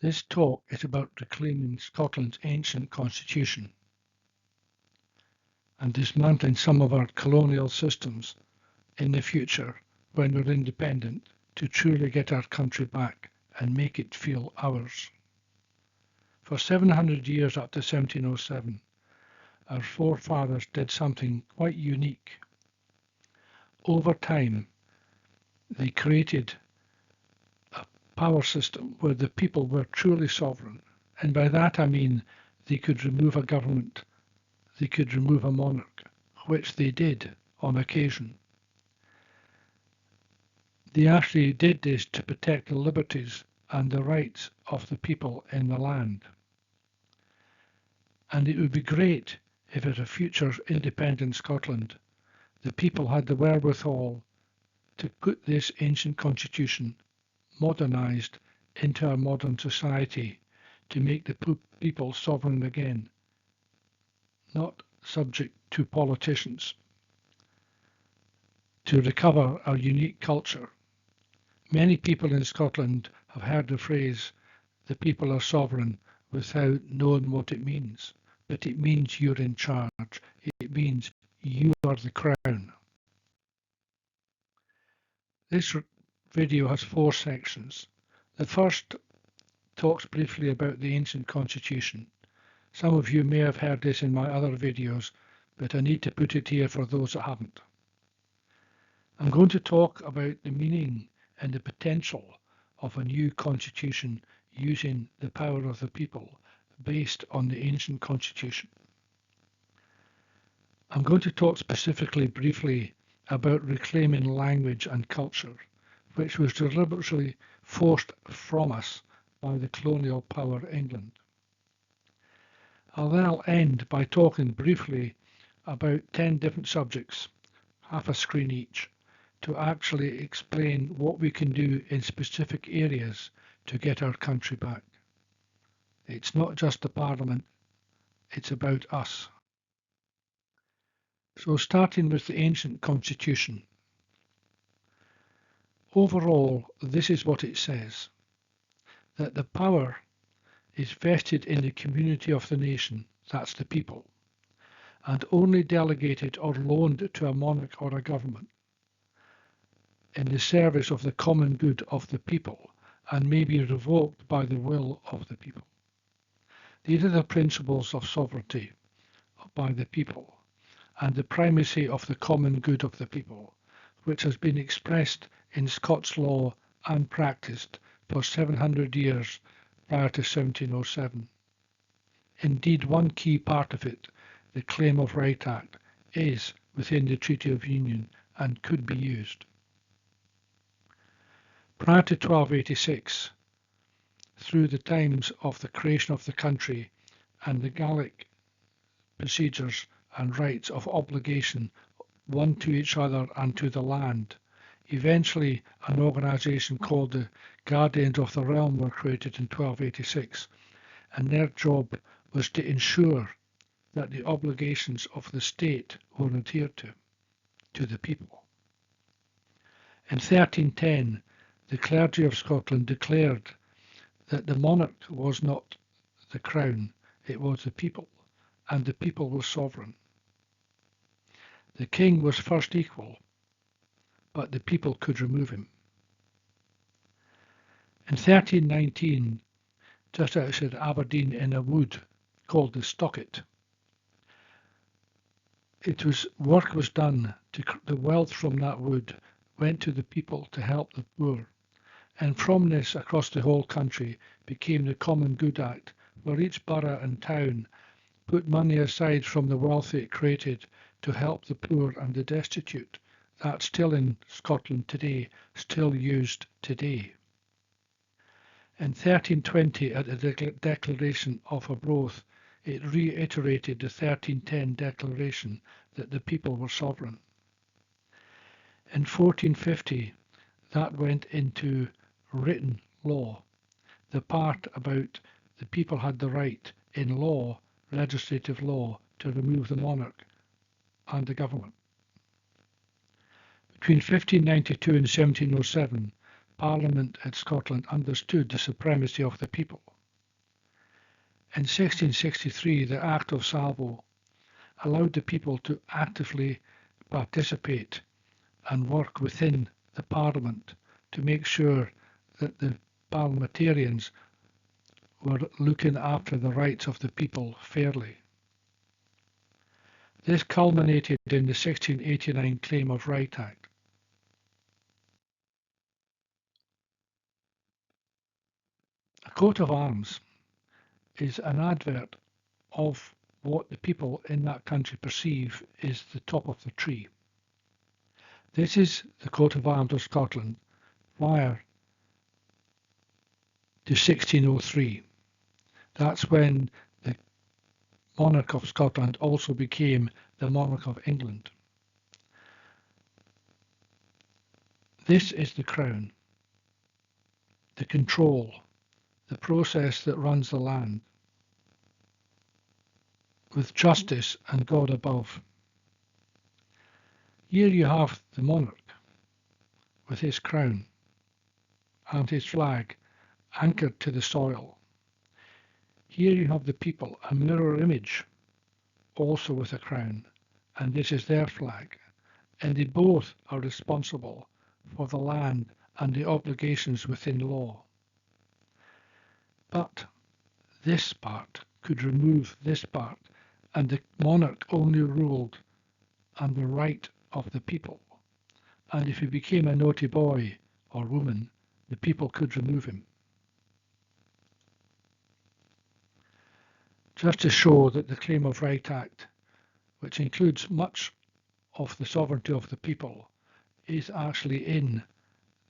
This talk is about reclaiming Scotland's ancient constitution and dismantling some of our colonial systems in the future when we're independent to truly get our country back and make it feel ours. For 700 years up to 1707, our forefathers did something quite unique. Over time, they created a power system where the people were truly sovereign. And by that I mean they could remove a government, they could remove a monarch, which they did on occasion. They actually did this to protect the liberties and the rights of the people in the land. And it would be great if at a future independent Scotland, the people had the wherewithal to put this ancient constitution, modernised, into our modern society to make the people sovereign again, not subject to politicians, to recover our unique culture. Many people in Scotland have heard the phrase, the people are sovereign, without knowing what it means. But it means you're in charge. It means you are the crown. This video has 4 sections. The first talks briefly about the ancient constitution. Some of you may have heard this in my other videos, but I need to put it here for those that haven't. I'm going to talk about the meaning and the potential of a new constitution using the power of the people based on the ancient constitution. I'm going to talk specifically briefly about reclaiming language and culture, which was deliberately forced from us by the colonial power England. I'll then end by talking briefly about 10 different subjects, half a screen each, to actually explain what we can do in specific areas to get our country back. It's not just the Parliament, it's about us. So starting with the ancient constitution. Overall, this is what it says, that the power is vested in the community of the nation, that's the people, and only delegated or loaned to a monarch or a government in the service of the common good of the people and may be revoked by the will of the people. These are the principles of sovereignty by the people and the primacy of the common good of the people, which has been expressed in Scots law and practiced for 700 years prior to 1707. Indeed, one key part of it, the Claim of Right Act, is within the Treaty of Union and could be used. Prior to 1286, through the times of the creation of the country and the Gallic procedures and rights of obligation one to each other and to the land, eventually an organisation called the Guardians of the Realm were created in 1286, and their job was to ensure that the obligations of the state were adhered to the people. In 1310, the clergy of Scotland declared that the monarch was not the crown, it was the people, and the people was sovereign. The king was first equal, but the people could remove him. In 1319, just outside Aberdeen in a wood called the Stocket, work was done to the wealth from that wood went to the people to help the poor, and from this across the whole country became the Common Good Act, where each borough and town put money aside from the wealth it created to help the poor and the destitute. That's still in Scotland today, still used today. In 1320, at the Declaration of Arbroath, it reiterated the 1310 Declaration that the people were sovereign. In 1450, that went into written law, the part about the people had the right in law, legislative law, to remove the monarch and the government. Between 1592 and 1707, Parliament in Scotland understood the supremacy of the people. In 1663, the Act of Salvo allowed the people to actively participate and work within the Parliament to make sure that the parliamentarians were looking after the rights of the people fairly. This culminated in the 1689 Claim of Right Act. A coat of arms is an advert of what the people in that country perceive is the top of the tree. This is the coat of arms of Scotland prior to 1603. That's when the monarch of Scotland also became the monarch of England. This is the crown, the control, the process that runs the land, with justice and God above. Here you have the monarch with his crown and his flag anchored to the soil. Here you have the people, a mirror image, also with a crown, and this is their flag, and they both are responsible for the land and the obligations within law. But this part could remove this part, and the monarch only ruled on the right of the people. And if he became a naughty boy or woman, the people could remove him. Just to show that the Claim of Right Act, which includes much of the sovereignty of the people, is actually in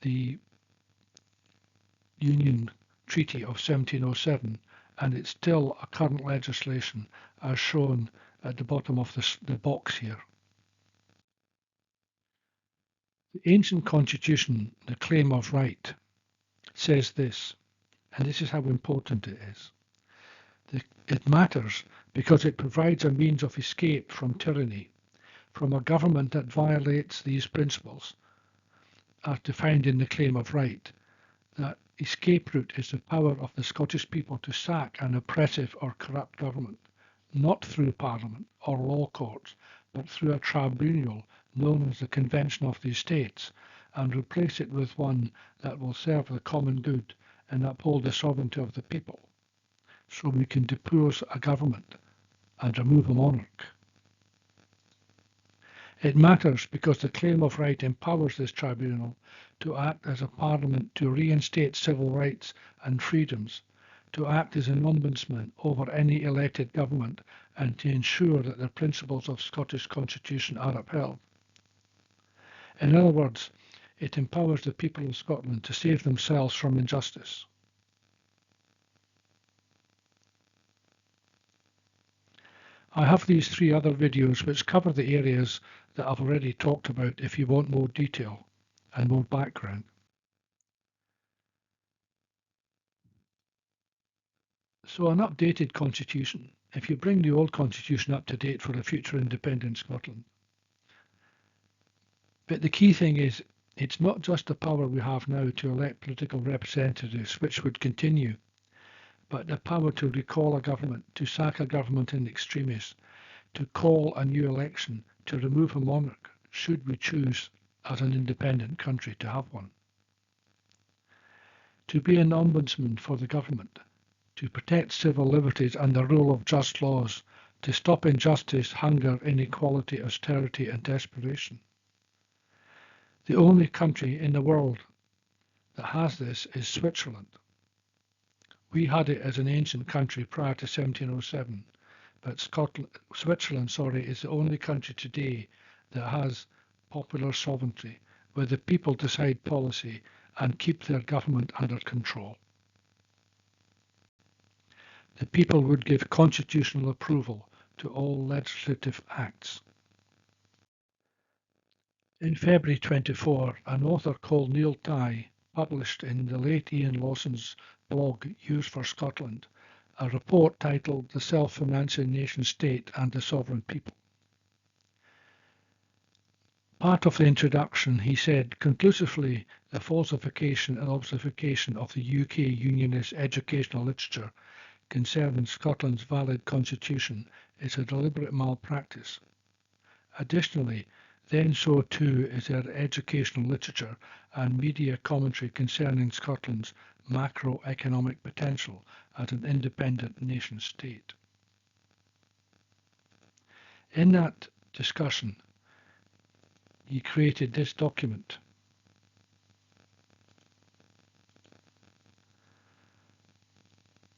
the Union Treaty of 1707, and it's still a current legislation as shown at the bottom of the box here. The ancient constitution, the Claim of Right, says this, and this is how important it is. It matters because it provides a means of escape from tyranny, from a government that violates these principles, as defined in the Claim of Right. That escape route is the power of the Scottish people to sack an oppressive or corrupt government, not through Parliament or law courts, but through a tribunal known as the Convention of the Estates, and replace it with one that will serve the common good and uphold the sovereignty of the people, so we can depose a government and remove a monarch. It matters because the Claim of Right empowers this tribunal to act as a parliament to reinstate civil rights and freedoms, to act as an ombudsman over any elected government, and to ensure that the principles of Scottish constitution are upheld. In other words, it empowers the people of Scotland to save themselves from injustice. I have these 3 other videos which cover the areas that I've already talked about if you want more detail and more background. So an updated constitution, if you bring the old constitution up to date for a future independent Scotland. But the key thing is, it's not just the power we have now to elect political representatives, which would continue, but the power to recall a government, to sack a government in extremis, to call a new election, to remove a monarch, should we choose as an independent country to have one. To be an ombudsman for the government, to protect civil liberties and the rule of just laws, to stop injustice, hunger, inequality, austerity and desperation. The only country in the world that has this is Switzerland. We had it as an ancient country prior to 1707, but Switzerland is the only country today that has popular sovereignty, where the people decide policy and keep their government under control. The people would give constitutional approval to all legislative acts. In February 24, an author called Neil Tye published in the late Ian Lawson's blog Use for Scotland a report titled The Self-Financing Nation State and the Sovereign People. Part of the introduction, he said conclusively, the falsification and obfuscation of the UK Unionist educational literature concerning Scotland's valid constitution is a deliberate malpractice. Additionally, then so too is their educational literature and media commentary concerning Scotland's macroeconomic potential as an independent nation state. In that discussion, he created this document.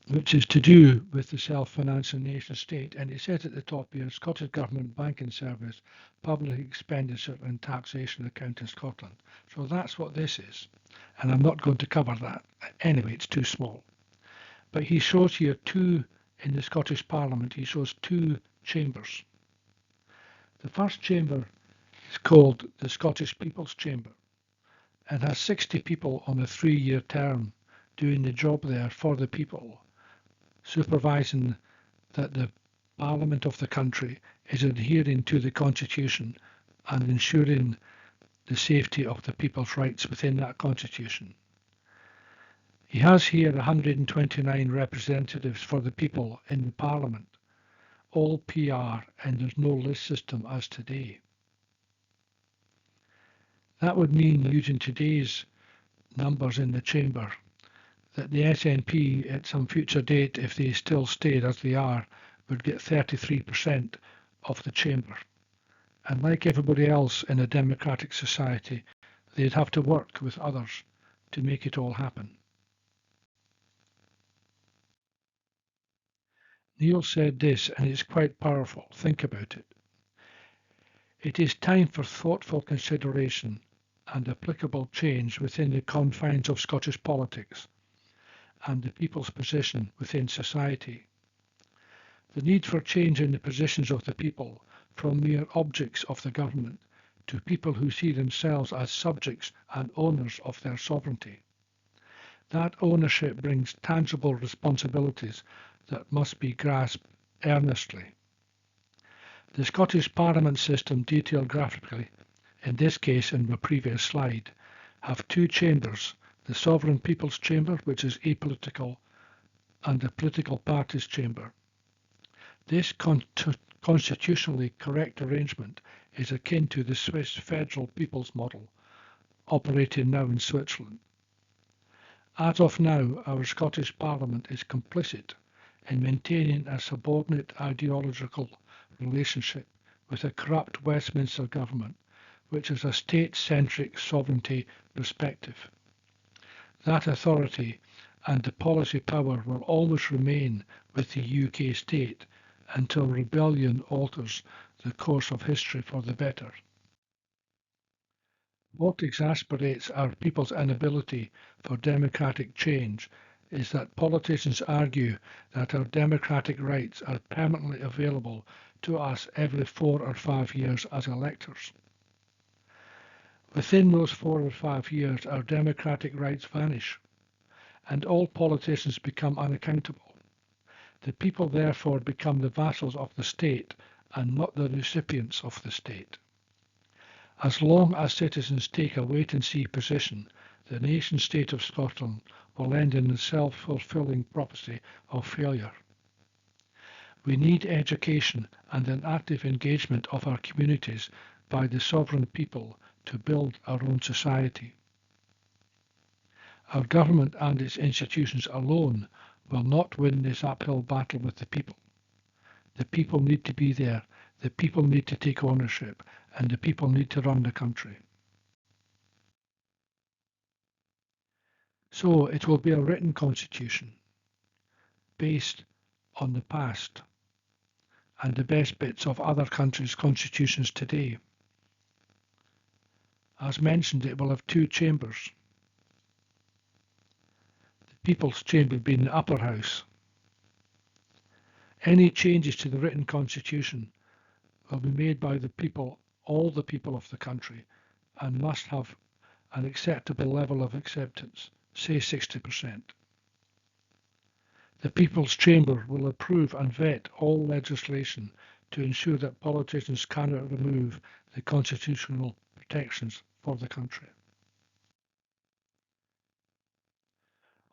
Which is to do with the self-financing nation state. And it says at the top here, Scottish Government Banking Service, Public Expenditure and Taxation Account in Scotland. So that's what this is. And I'm not going to cover that. Anyway, it's too small. But he shows here in the Scottish Parliament, he shows two chambers. The first chamber is called the Scottish People's Chamber and has 60 people on a 3-year term doing the job there for the people, supervising that the Parliament of the country is adhering to the Constitution and ensuring the safety of the people's rights within that Constitution. He has here 129 representatives for the people in the Parliament, all PR, and there's no list system as today. That would mean, using today's numbers in the chamber, that the SNP at some future date, if they still stayed as they are, would get 33% of the chamber. And like everybody else in a democratic society, they'd have to work with others to make it all happen. Neil said this, and it's quite powerful. Think about it. It is time for thoughtful consideration and applicable change within the confines of Scottish politics and the people's position within society. The need for change in the positions of the people from mere objects of the government to people who see themselves as subjects and owners of their sovereignty. That ownership brings tangible responsibilities that must be grasped earnestly. The Scottish Parliament system, detailed graphically, in this case in the previous slide, have two chambers, the Sovereign People's Chamber, which is apolitical, and the Political Parties Chamber. This constitutionally correct arrangement is akin to the Swiss Federal People's Model, operating now in Switzerland. As of now, our Scottish Parliament is complicit in maintaining a subordinate ideological relationship with a corrupt Westminster government, which is a state-centric sovereignty perspective. That authority and the policy power will always remain with the UK state until rebellion alters the course of history for the better. What exasperates our people's inability for democratic change is that politicians argue that our democratic rights are permanently available to us every 4 or 5 years as electors. Within those 4 or 5 years, our democratic rights vanish, and all politicians become unaccountable. The people therefore become the vassals of the state and not the recipients of the state. As long as citizens take a wait-and-see position, the nation-state of Scotland will end in the self-fulfilling prophecy of failure. We need education and an active engagement of our communities by the sovereign people to build our own society. Our government and its institutions alone will not win this uphill battle with the people. The people need to be there, the people need to take ownership, and the people need to run the country. So it will be a written constitution based on the past and the best bits of other countries' constitutions today. As mentioned, it will have two chambers. The People's Chamber being the upper house. Any changes to the written constitution will be made by the people, all the people of the country, and must have an acceptable level of acceptance, say 60%. The People's Chamber will approve and vet all legislation to ensure that politicians cannot remove the constitutional protections for the country.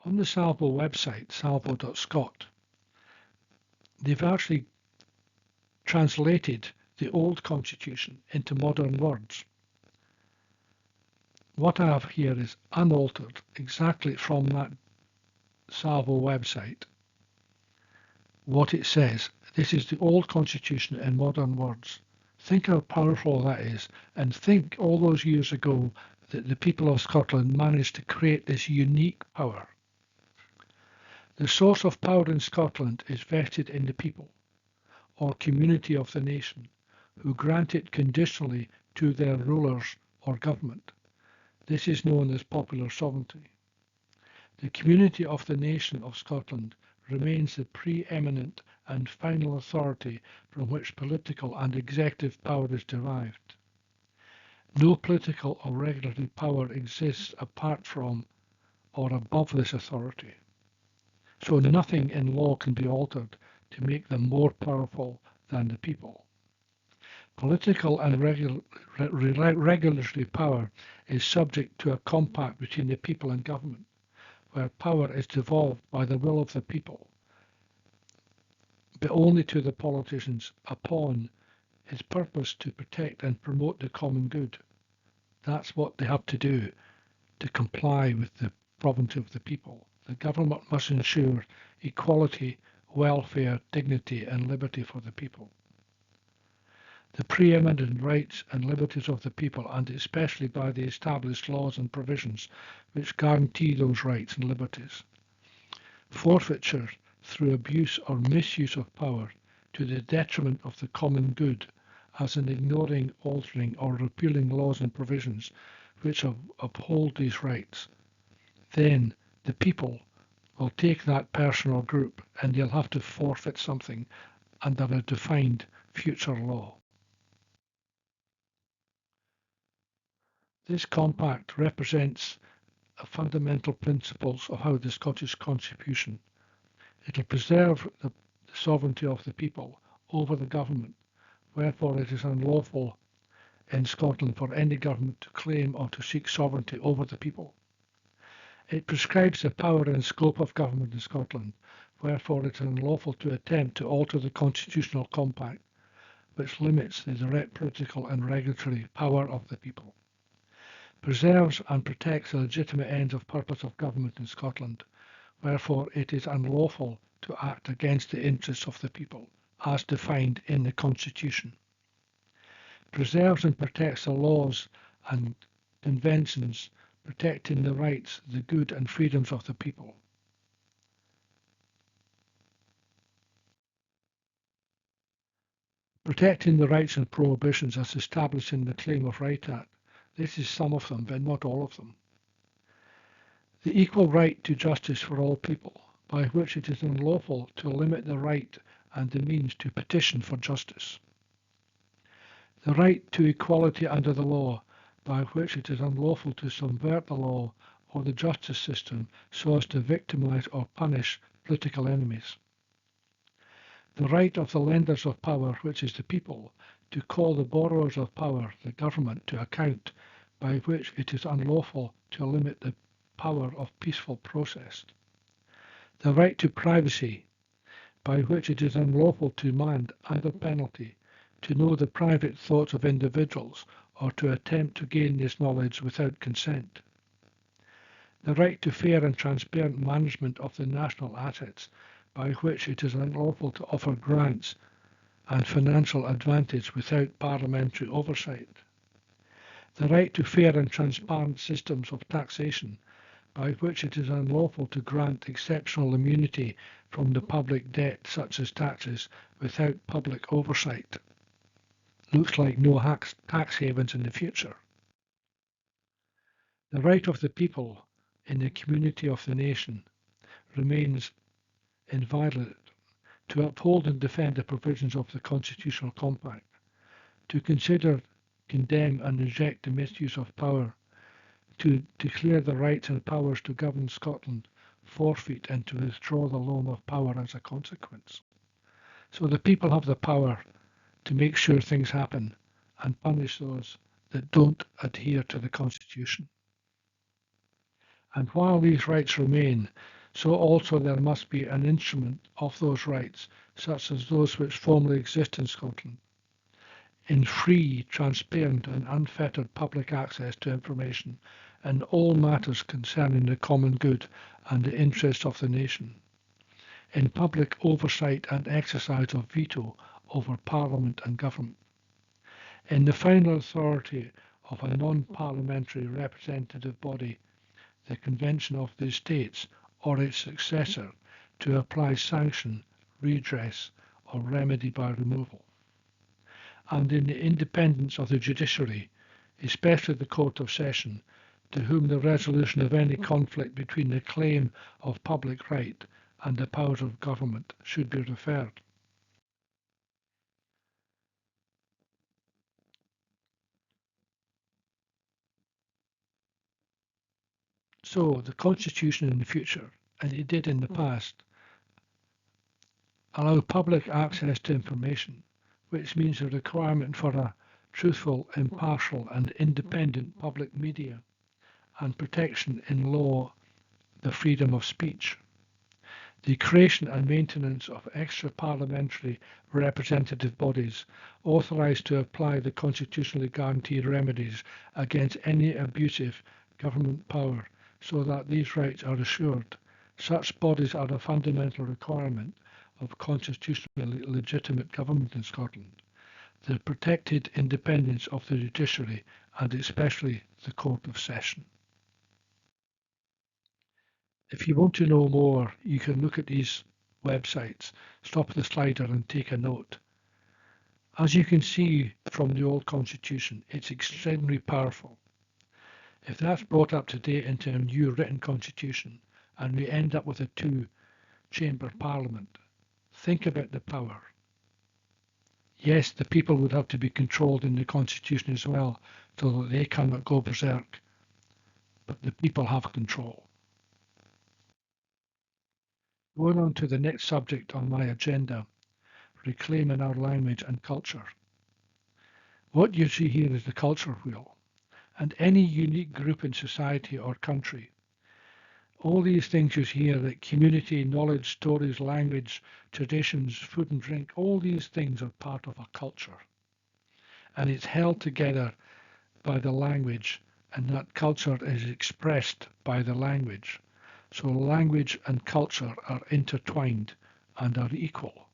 On the Salvo website, salvo.scot, they've actually translated the old constitution into modern words. What I have here is unaltered, exactly from that Salvo website. What it says, this is the old constitution in modern words. Think how powerful that is, and think all those years ago that the people of Scotland managed to create this unique power. The source of power in Scotland is vested in the people, or community of the nation, who grant it conditionally to their rulers or government. This is known as popular sovereignty. The community of the nation of Scotland remains the preeminent and final authority from which political and executive power is derived. No political or regulatory power exists apart from or above this authority. So nothing in law can be altered to make them more powerful than the people. Political and regulatory power is subject to a compact between the people and government, where power is devolved by the will of the people, but only to the politicians upon its purpose to protect and promote the common good. That's what they have to do to comply with the sovereignty of the people. The government must ensure equality, welfare, dignity, and liberty for the people. The preeminent rights and liberties of the people, and especially by the established laws and provisions which guarantee those rights and liberties. Forfeiture through abuse or misuse of power to the detriment of the common good, as in ignoring, altering, or repealing laws and provisions which uphold these rights. Then the people will take that person or group and they'll have to forfeit something under a defined future law. This compact represents fundamental principles of how the Scottish Constitution. It will preserve the sovereignty of the people over the government, wherefore it is unlawful in Scotland for any government to claim or to seek sovereignty over the people. It prescribes the power and scope of government in Scotland, wherefore it is unlawful to attempt to alter the constitutional compact, which limits the direct political and regulatory power of the people. Preserves and protects the legitimate ends of purpose of government in Scotland, wherefore it is unlawful to act against the interests of the people, as defined in the Constitution. Preserves and protects the laws and conventions protecting the rights, the good and freedoms of the people. Protecting the rights and prohibitions as established in the Claim of Right Act. This is some of them, but not all of them. The equal right to justice for all people, by which it is unlawful to limit the right and the means to petition for justice. The right to equality under the law, by which it is unlawful to subvert the law or the justice system so as to victimize or punish political enemies. The right of the lenders of power, which is the people, to call the borrowers of power, the government, to account, by which it is unlawful to limit the power of peaceful protest. The right to privacy, by which it is unlawful to demand, under penalty, to know the private thoughts of individuals or to attempt to gain this knowledge without consent. The right to fair and transparent management of the national assets, by which it is unlawful to offer grants and financial advantage without parliamentary oversight. The right to fair and transparent systems of taxation, by which it is unlawful to grant exceptional immunity from the public debt such as taxes without public oversight. Looks like no tax havens in the future. The right of the people in the community of the nation remains inviolate to uphold and defend the provisions of the Constitutional Compact, to consider, condemn and reject the misuse of power, to declare the rights and powers to govern Scotland, forfeit and to withdraw the loan of power as a consequence. So the people have the power to make sure things happen and punish those that don't adhere to the Constitution. And while these rights remain, so also there must be an instrument of those rights, such as those which formerly exist in Scotland, in free, transparent and unfettered public access to information in all matters concerning the common good and the interests of the nation, in public oversight and exercise of veto over Parliament and government, in the final authority of a non-parliamentary representative body, the Convention of the States or its successor, to apply sanction, redress or remedy by removal, and in the independence of the judiciary, especially the Court of Session, to whom the resolution of any conflict between the claim of public right and the powers of government should be referred. So the Constitution in the future, and it did in the past, allow public access to information, which means a requirement for a truthful, impartial and independent public media, and protection in law the freedom of speech. The creation and maintenance of extra parliamentary representative bodies authorised to apply the constitutionally guaranteed remedies against any abusive government power so that these rights are assured. Such bodies are a fundamental requirement of constitutionally legitimate government in Scotland, the protected independence of the judiciary and especially the Court of Session. If you want to know more, you can look at these websites, stop the slider and take a note. As you can see from the old constitution, it's extremely powerful. If that's brought up to date into a new written constitution and we end up with a two-chamber parliament, think about the power. Yes, the people would have to be controlled in the constitution as well so that they cannot go berserk, but the people have control. Going on to the next subject on my agenda, reclaiming our language and culture. What you see here is the culture wheel, and any unique group in society or country. All these things you see here, like community, knowledge, stories, language, traditions, food and drink, all these things are part of a culture. And it's held together by the language, and that culture is expressed by the language. So language and culture are intertwined and are equal.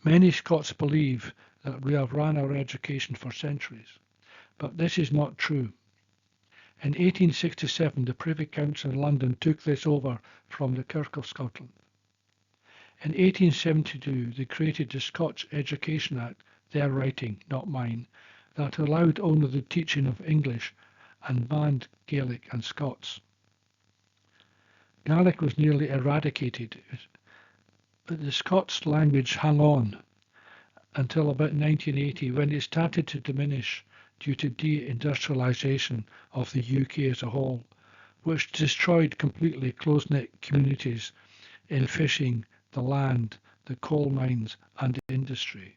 Many Scots believe that we have run our education for centuries, but this is not true. In 1867, the Privy Council in London took this over from the Kirk of Scotland. In 1872, they created the Scotch Education Act, their writing, not mine, that allowed only the teaching of English and banned Gaelic and Scots. Gaelic was nearly eradicated, but the Scots language hung on until about 1980 when it started to diminish due to deindustrialisation of the UK as a whole, which destroyed completely close-knit communities in fishing, the land, the coal mines and industry.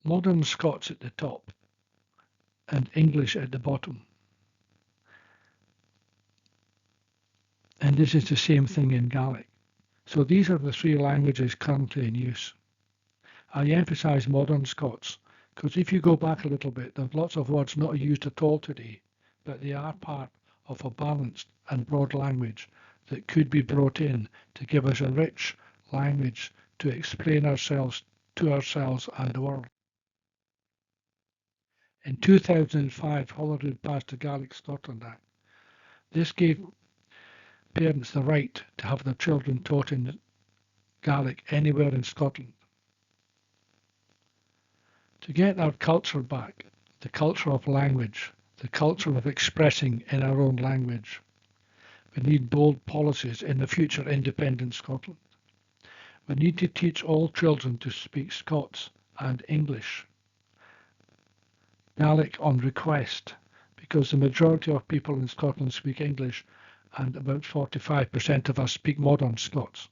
Modern Scots at the top and English at the bottom. And this is the same thing in Gaelic. So these are the three languages currently in use. I emphasise modern Scots because if you go back a little bit, there are lots of words not used at all today, but they are part of a balanced and broad language that could be brought in to give us a rich language to explain ourselves to ourselves and the world. In 2005, Holyrood passed the Gaelic Scotland Act. This gave parents the right to have their children taught in Gaelic anywhere in Scotland. To get our culture back, the culture of language, the culture of expressing in our own language, we need bold policies in the future independent Scotland. We need to teach all children to speak Scots and English. Gaelic on request, because the majority of people in Scotland speak English and about 45% of us speak modern Scots.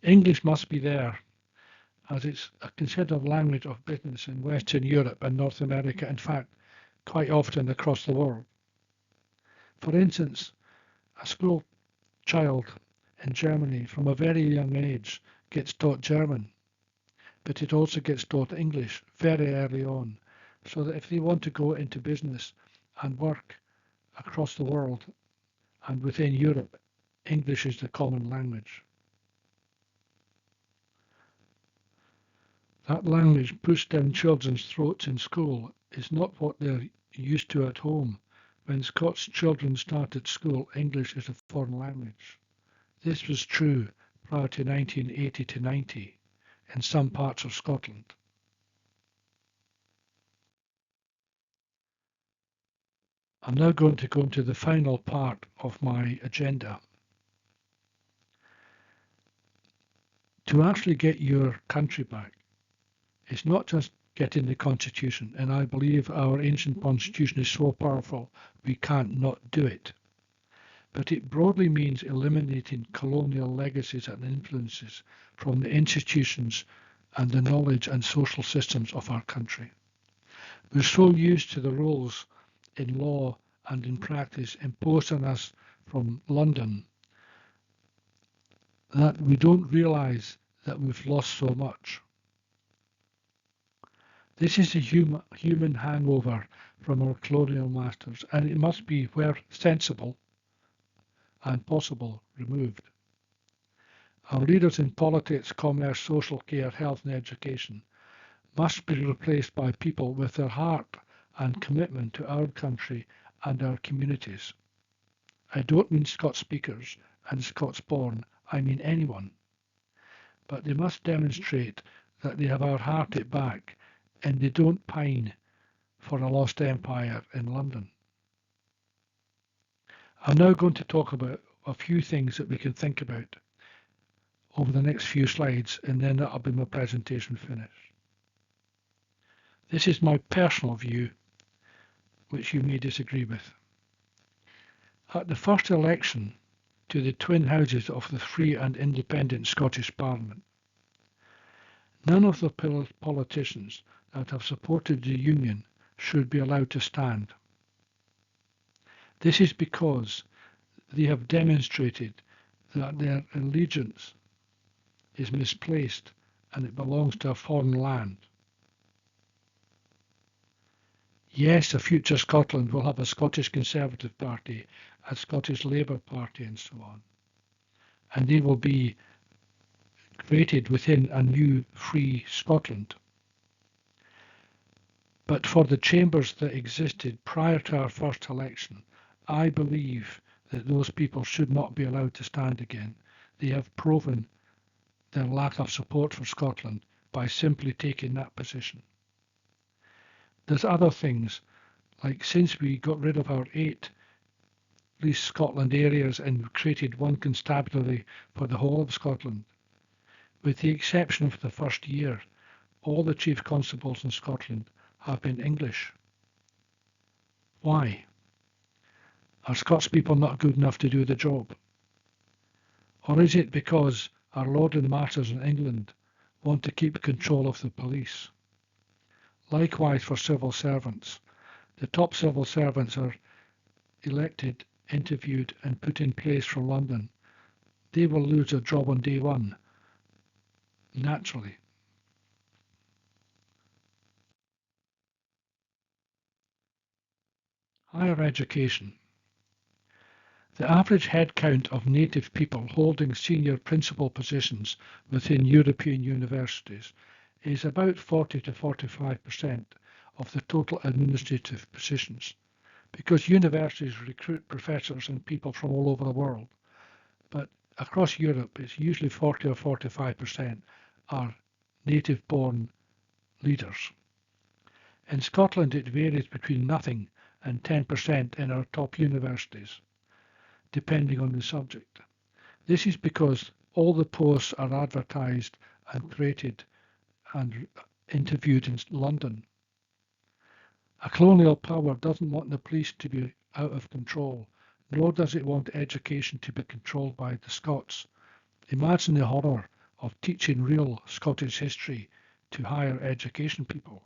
English must be there, as it's a considered language of business in Western Europe and North America, in fact, quite often across the world. For instance, a school child in Germany from a very young age gets taught German, but it also gets taught English very early on, so that if they want to go into business and work across the world and within Europe, English is the common language. That language pushed down children's throats in school is not what they're used to at home. When Scots children started school, English is a foreign language. This was true prior to 1980 to 90 in some parts of Scotland. I'm now going to go into the final part of my agenda. To actually get your country back, it's not just getting the constitution, and I believe our ancient constitution is so powerful we can't not do it. But it broadly means eliminating colonial legacies and influences from the institutions and the knowledge and social systems of our country. We're so used to the rules in law and in practice imposed on us from London that we don't realise that we've lost so much. This is a human hangover from our colonial masters, and it must be, where sensible and possible, removed. Our leaders in politics, commerce, social care, health and education must be replaced by people with their heart and commitment to our country and our communities. I don't mean Scots speakers and Scots born, I mean anyone. But they must demonstrate that they have our heart at back and they don't pine for a lost empire in London. I'm now going to talk about a few things that we can think about over the next few slides, and then that'll be my presentation finished. This is my personal view, which you may disagree with. At the first election to the twin houses of the free and independent Scottish Parliament, none of the politicians that have supported the Union should be allowed to stand. This is because they have demonstrated that their allegiance is misplaced and it belongs to a foreign land. Yes, a future Scotland will have a Scottish Conservative Party, a Scottish Labour Party and so on. And they will be created within a new free Scotland. But for the chambers that existed prior to our first election, I believe that those people should not be allowed to stand again. They have proven their lack of support for Scotland by simply taking that position. There's other things, like since we got rid of our 8 least Scotland areas and created one constabulary for the whole of Scotland, with the exception of the first year, all the chief constables in Scotland have been English. Why? Are Scots people not good enough to do the job? Or is it because our Lord and Masters in England want to keep control of the police? Likewise for civil servants. The top civil servants are elected, interviewed and put in place from London. They will lose their job on day one, naturally. Higher education. The average head count of native people holding senior principal positions within European universities is about 40 to 45% of the total administrative positions, because universities recruit professors and people from all over the world. But across Europe, it's usually 40 or 45% are native-born leaders. In Scotland, it varies between nothing and 10% in our top universities, depending on the subject. This is because all the posts are advertised and created and interviewed in London. A colonial power doesn't want the police to be out of control, nor does it want education to be controlled by the Scots. Imagine the horror of teaching real Scottish history to higher education people.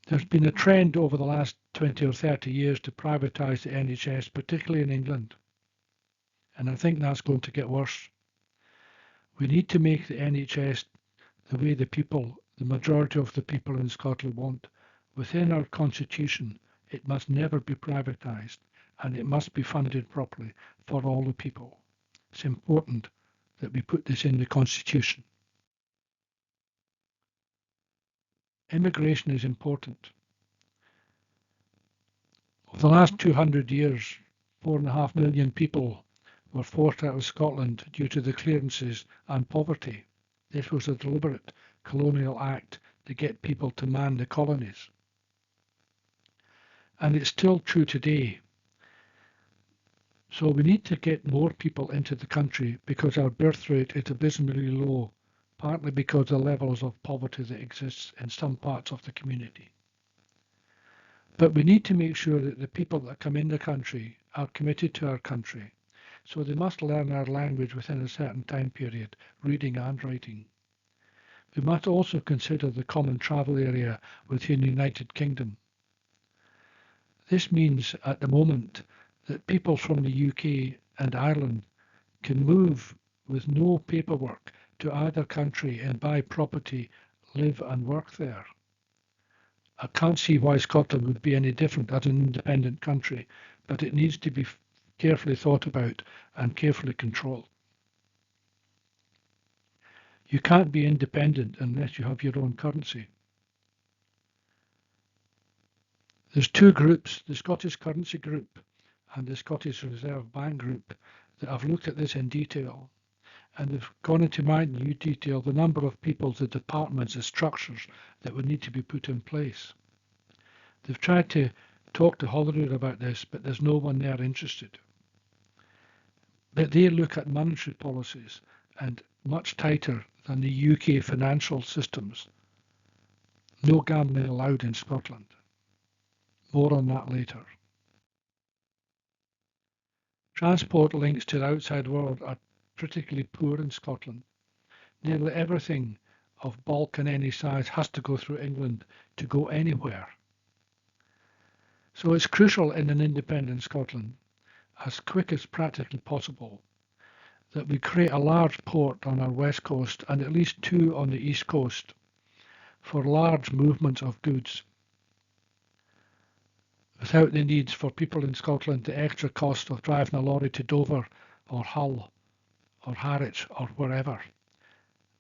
There's been a trend over the last 20 or 30 years to privatise the NHS, particularly in England, and I think that's going to get worse. We need to make the NHS the way the majority of the people in Scotland want. Within our constitution, it must never be privatised, and it must be funded properly for all the people. It's important that we put this in the constitution. Immigration is important. Over the last 200 years, 4.5 million people were forced out of Scotland due to the clearances and poverty. This was a deliberate colonial act to get people to man the colonies. And it's still true today. So we need to get more people into the country because our birth rate is abysmally low, partly because of the levels of poverty that exists in some parts of the community. But we need to make sure that the people that come in the country are committed to our country. So they must learn our language within a certain time period, reading and writing. We must also consider the common travel area within the United Kingdom. This means at the moment that people from the UK and Ireland can move with no paperwork to either country and buy property, live and work there. I can't see why Scotland would be any different as an independent country, but it needs to be carefully thought about and carefully controlled. You can't be independent unless you have your own currency. There's two groups, the Scottish Currency Group and the Scottish Reserve Bank Group, that have looked at this in detail. And they've gone into minute detail the number of people, the departments, the structures that would need to be put in place. They've tried to talk to Holyrood about this, but there's no one there interested. But they look at monetary policies and much tighter than the UK financial systems. No gambling allowed in Scotland. More on that later. Transport links to the outside world are particularly poor in Scotland. Nearly everything of bulk and any size has to go through England to go anywhere. So it's crucial in an independent Scotland, as quick as practically possible, that we create a large port on our west coast and at least two on the east coast for large movements of goods, without the needs for people in Scotland the extra cost of driving a lorry to Dover or Hull or Harwich or wherever.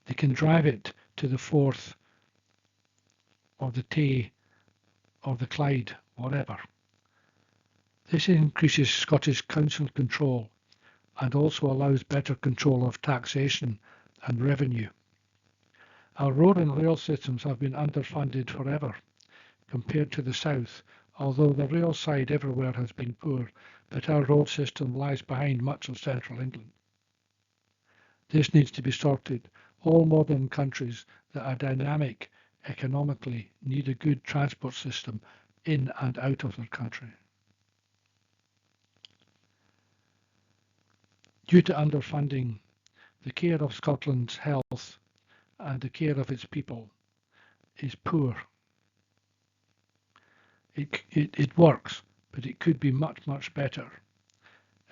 They can drive it to the Forth or the Tay or the Clyde, whatever. This increases Scottish council control and also allows better control of taxation and revenue. Our road and rail systems have been underfunded forever compared to the south, although the rail side everywhere has been poor, but our road system lies behind much of central England. This needs to be sorted. All modern countries that are dynamic economically need a good transport system in and out of their country. Due to underfunding, the care of Scotland's health and the care of its people is poor. It works, but it could be much, much better.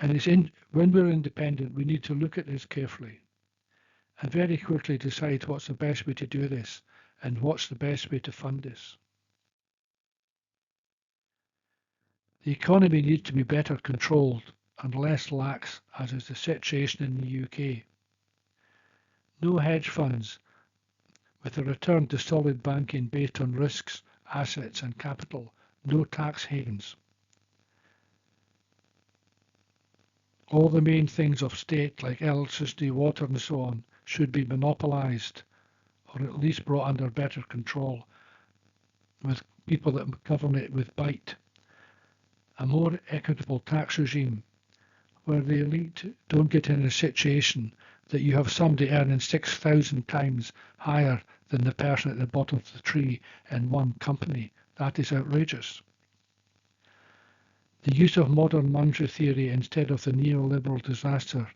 And when we're independent, we need to look at this carefully and very quickly decide what's the best way to do this and what's the best way to fund this. The economy needs to be better controlled and less lax, as is the situation in the UK. No hedge funds, with a return to solid banking based on risks, assets and capital. No tax havens. All the main things of state, like electricity, water and so on, should be monopolised or at least brought under better control with people that govern it with bite. A more equitable tax regime where the elite don't get in a situation that you have somebody earning 6,000 times higher than the person at the bottom of the tree in one company. That is outrageous. The use of modern monetary theory instead of the neoliberal disaster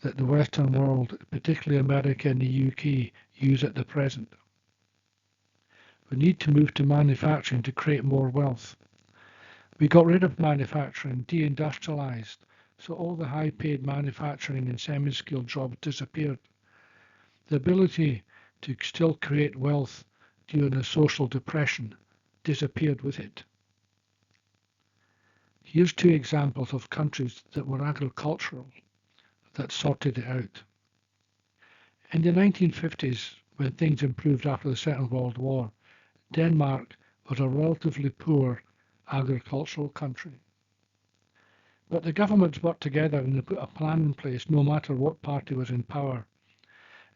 that the Western world, particularly America and the UK, use at the present. We need to move to manufacturing to create more wealth. We got rid of manufacturing, deindustrialized, so all the high-paid manufacturing and semi-skilled jobs disappeared. The ability to still create wealth during a social depression disappeared with it. Here's two examples of countries that were agricultural that sorted it out. In the 1950s, when things improved after the Second World War, Denmark was a relatively poor agricultural country. But the governments worked together and they put a plan in place no matter what party was in power.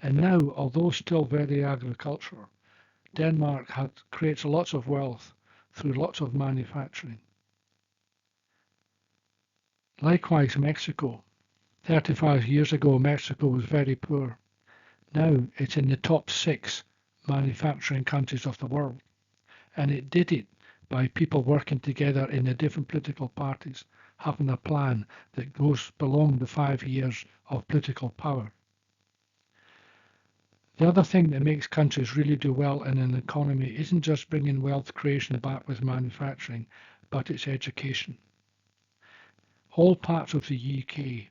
And now, although still very agricultural, Denmark creates lots of wealth through lots of manufacturing. Likewise, Mexico. 35 years ago, Mexico was very poor. Now it's in the top 6 manufacturing countries of the world. And it did it by people working together in the different political parties, having a plan that goes beyond the 5 years of political power. The other thing that makes countries really do well in an economy isn't just bringing wealth creation back with manufacturing, but it's education. All parts of the UK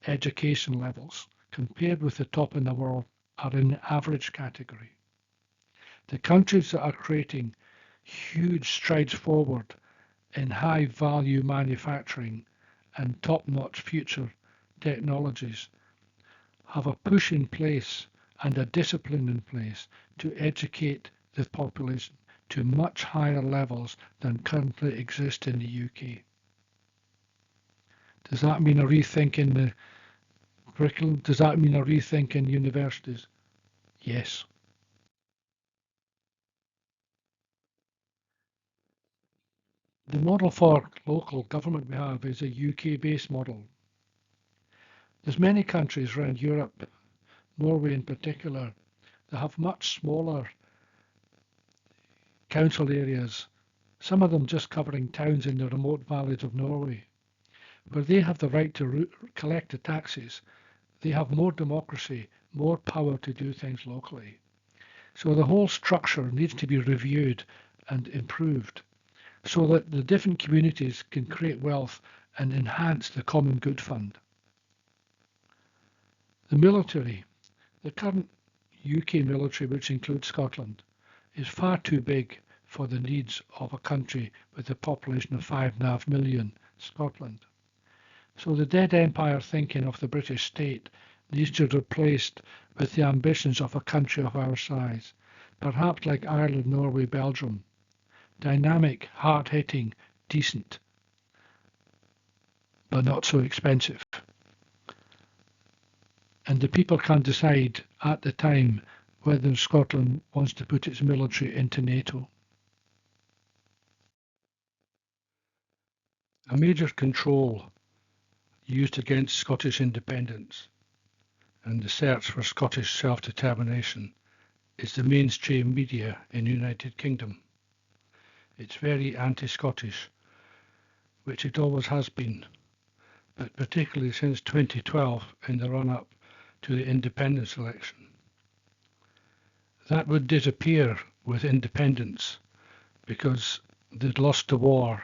education levels, compared with the top in the world, are in the average category. The countries that are creating huge strides forward in high value manufacturing and top-notch future technologies have a push in place and a discipline in place to educate the population to much higher levels than currently exist in the UK. Does that mean a rethink in the curriculum? Does that mean a rethink in universities? Yes. The model for local government we have is a UK-based model. There's many countries around Europe, Norway in particular, that have much smaller council areas, some of them just covering towns in the remote valleys of Norway, where they have the right to collect the taxes. They have more democracy, more power to do things locally. So the whole structure needs to be reviewed and improved so that the different communities can create wealth and enhance the common good fund. The military. The current UK military, which includes Scotland, is far too big for the needs of a country with a population of 5.5 million, Scotland. So the dead empire thinking of the British state needs to be replaced with the ambitions of a country of our size, perhaps like Ireland, Norway, Belgium. Dynamic, hard-hitting, decent, but not so expensive. And the people can decide at the time whether Scotland wants to put its military into NATO. A major control used against Scottish independence and the search for Scottish self-determination is the mainstream media in the United Kingdom. It's very anti-Scottish, which it always has been, but particularly since 2012 in the run-up to the independence election. That would disappear with independence because they'd lost the war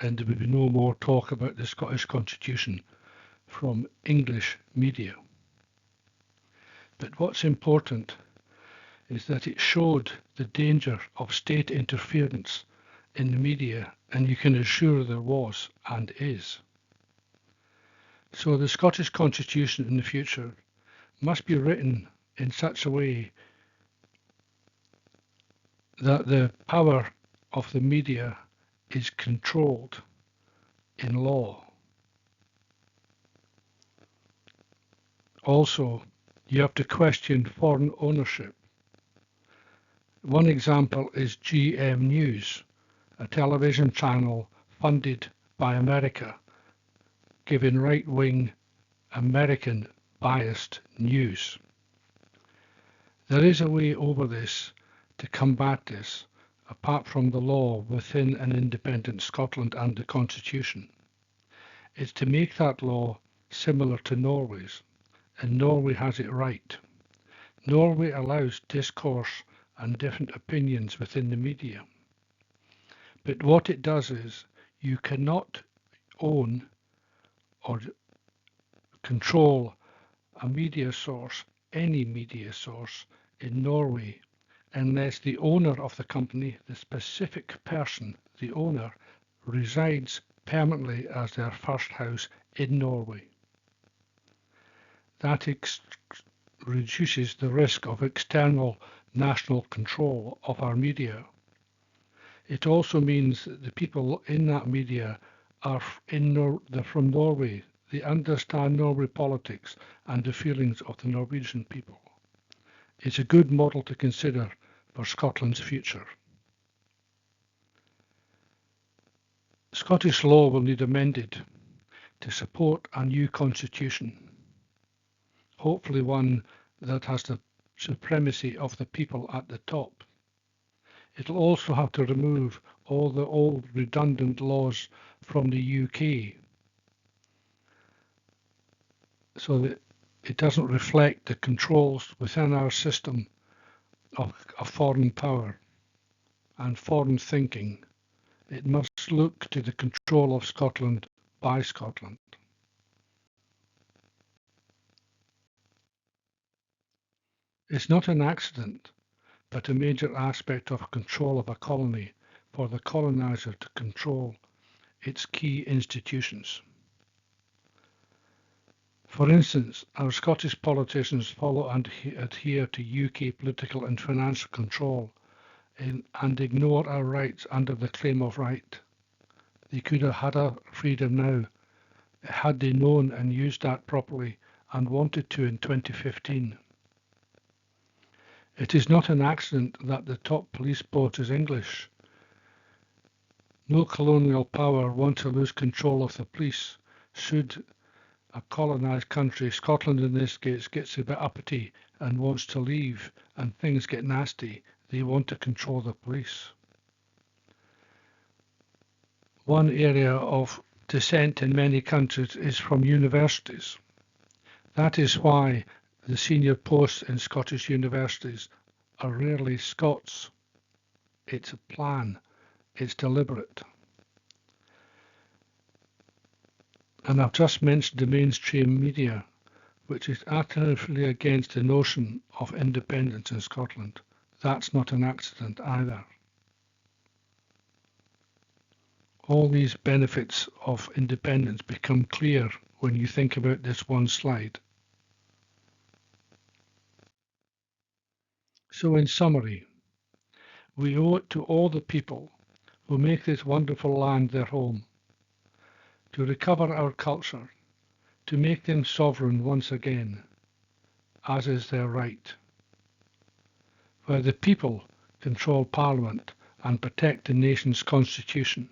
and there would be no more talk about the Scottish Constitution from English media. But what's important is that it showed the danger of state interference in the media, and you can assure there was and is. So the Scottish Constitution in the future must be written in such a way that the power of the media is controlled in law. Also, you have to question foreign ownership. One example is GM News, a television channel funded by America, giving right-wing American biased news. There is a way over this to combat this, apart from the law within an independent Scotland and the Constitution. It's to make that law similar to Norway's. and Norway has it right. Norway allows discourse and different opinions within the media. But what it does is you cannot own or control a media source, any media source in Norway, unless the owner of the company, the specific person, the owner, resides permanently as their first house in Norway. That reduces the risk of external national control of our media. It also means that the people in that media are they're from Norway. They understand Norway politics and the feelings of the Norwegian people. It's a good model to consider for Scotland's future. Scottish law will need amended to support a new constitution, hopefully one that has the supremacy of the people at the top. It'll also have to remove all the old redundant laws from the UK so that it doesn't reflect the controls within our system of foreign power and foreign thinking. It must look to the control of Scotland by Scotland. It's not an accident, but a major aspect of control of a colony for the colonizer to control its key institutions. For instance, our Scottish politicians follow and adhere to UK political and financial control and ignore our rights under the claim of right. They could have had our freedom now had they known and used that properly and wanted to in 2015. It is not an accident that the top police boss is English. No colonial power wants to lose control of the police. Should a colonised country, Scotland in this case, gets a bit uppity and wants to leave and things get nasty, they want to control the police. One area of dissent in many countries is from universities. That is why the senior posts in Scottish universities are rarely Scots. It's a plan. It's deliberate. And I've just mentioned the mainstream media, which is actively against the notion of independence in Scotland. That's not an accident either. All these benefits of independence become clear when you think about this one slide. So in summary, we owe it to all the people who make this wonderful land their home, to recover our culture, to make them sovereign once again, as is their right, where the people control Parliament and protect the nation's constitution.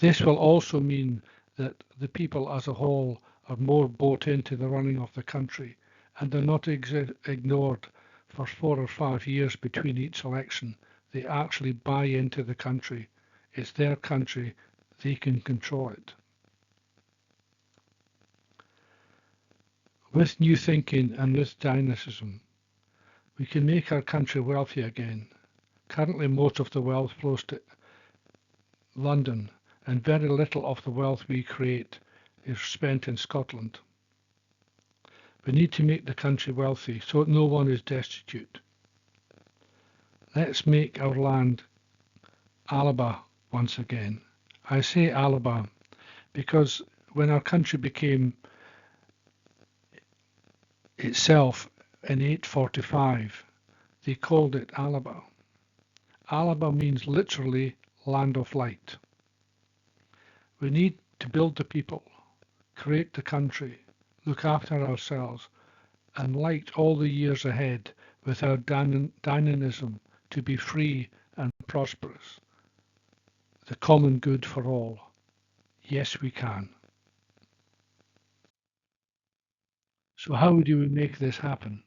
This will also mean that the people as a whole are more bought into the running of the country and are not ignored for 4 or 5 years between each election. They actually buy into the country. It's their country. They can control it. With new thinking and with dynamism, we can make our country wealthy again. Currently, most of the wealth flows to London, and very little of the wealth we create is spent in Scotland. We need to make the country wealthy so that no one is destitute. Let's make our land Alaba once again. I say Alaba because when our country became itself in 845, they called it Alaba. Alaba means literally land of light. We need to build the people, create the country, look after ourselves, and light all the years ahead with our dynamism to be free and prosperous. The common good for all. Yes, we can. So how do we make this happen?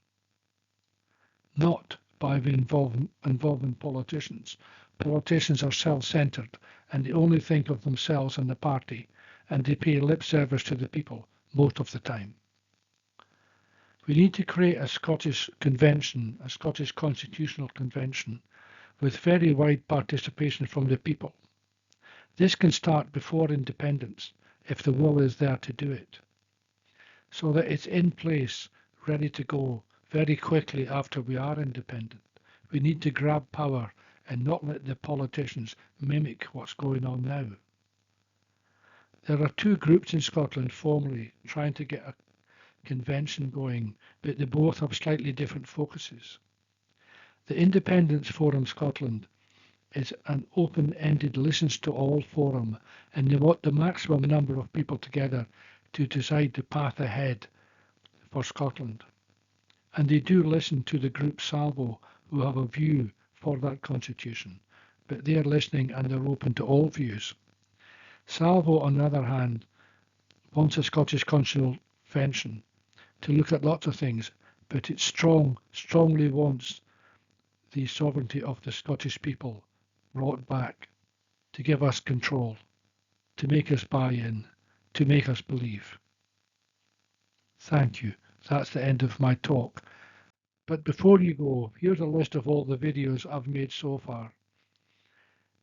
Not by involving politicians. Politicians are self-centered and they only think of themselves and the party, and they pay lip service to the people most of the time. We need to create a Scottish convention, a Scottish constitutional convention, with very wide participation from the people. This can start before independence, if the will is there to do it, so that it's in place, ready to go very quickly after we are independent. We need to grab power and not let the politicians mimic what's going on now. There are two groups in Scotland formally trying to get a convention going, but they both have slightly different focuses. The Independence Forum Scotland is an open-ended listens to all forum, and they want the maximum number of people together to decide the path ahead for Scotland. And they do listen to the group Salvo, who have a view for that constitution, but they're listening and they're open to all views. Salvo, on the other hand, wants a Scottish convention to look at lots of things, but it strongly wants the sovereignty of the Scottish people brought back, to give us control, to make us buy in, to make us believe. Thank you. That's the end of my talk. But before you go, here's a list of all the videos I've made so far.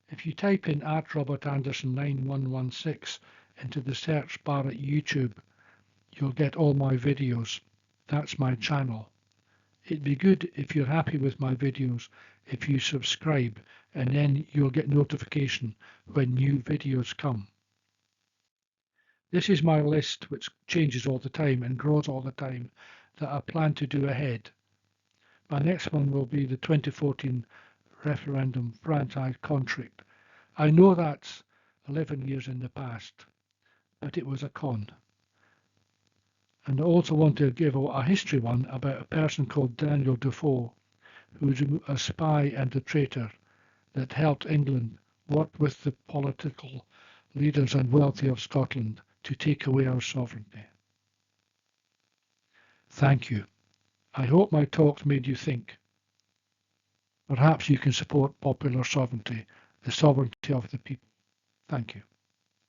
If you type in @RobertAnderson9116 into the search bar at YouTube, you'll get all my videos. That's my channel. It'd be good if you're happy with my videos if you subscribe, and then you'll get notification when new videos come. This is my list, which changes all the time and grows all the time, that I plan to do ahead. My next one will be the 2014 referendum franchise contract. I know that's 11 years in the past, but it was a con. And I also want to give a history one about a person called Daniel Defoe, who was a spy and a traitor that helped England work with the political leaders and wealthy of Scotland to take away our sovereignty. Thank you. I hope my talks made you think. Perhaps you can support popular sovereignty, the sovereignty of the people. Thank you.